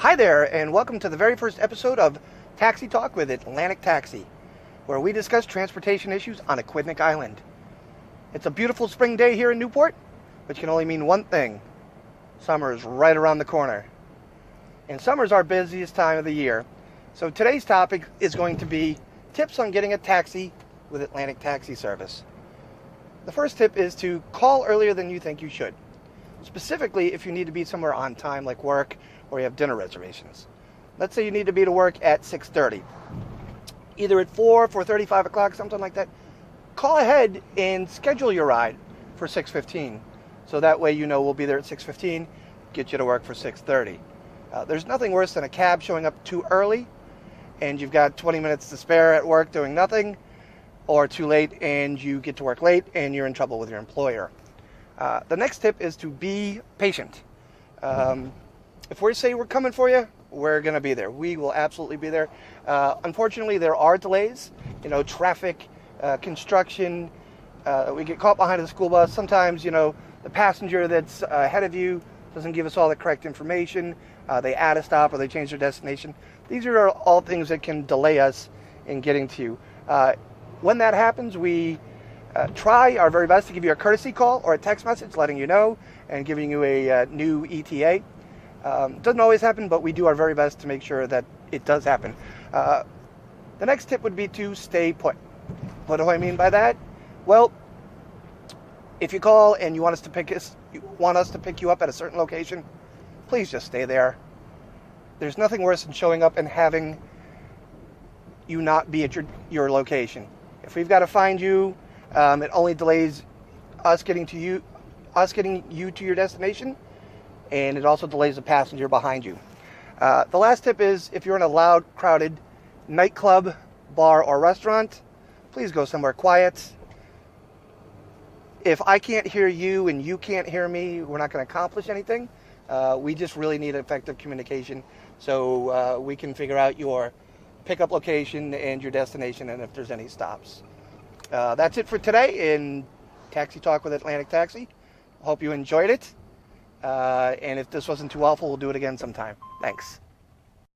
Hi there, and welcome to the very first episode of Taxi Talk with Atlantic Taxi, where we discuss transportation issues on Aquidneck Island. It's a beautiful spring day here in Newport, which can only mean one thing. Summer is right around the corner. And summer is our busiest time of the year. So today's topic is going to be tips on getting a taxi with Atlantic Taxi Service. The first tip is to call earlier than you think you should. Specifically, if you need to be somewhere on time, like work, or you have dinner reservations. Let's say you need to be to work at 6:30. Either at 4, 4:30, 5 o'clock, something like that. Call ahead and schedule your ride for 6:15. So that way you know we'll be there at 6:15, get you to work for 6:30. There's nothing worse than a cab showing up too early, and you've got 20 minutes to spare at work doing nothing, or too late and you get to work late and you're in trouble with your employer. The next tip is to be patient. If we say we're coming for you, we're going to be there. We will absolutely be there. Unfortunately, there are delays. Traffic, construction. We get caught behind a school bus. Sometimes, the passenger that's ahead of you doesn't give us all the correct information. They add a stop or they change their destination. These are all things that can delay us in getting to you. When that happens, we try our very best to give you a courtesy call or a text message letting you know and giving you a new ETA. Doesn't always happen, but we do our very best to make sure that it does happen. The next tip would be to stay put. What do I mean by that? Well, if you call and you want us to pick you up at a certain location, please just stay there. There's nothing worse than showing up and having you not be at your location. If we've got to find you, it only delays us getting you to your destination, and it also delays the passenger behind you. The last tip is, if you're in a loud, crowded nightclub, bar, or restaurant, please go somewhere quiet. If I can't hear you and you can't hear me, we're not going to accomplish anything. We just really need effective communication so we can figure out your pickup location and your destination and if there's any stops. That's it for today in Taxi Talk with Atlantic Taxi. Hope you enjoyed it. And if this wasn't too awful, we'll do it again sometime. Thanks.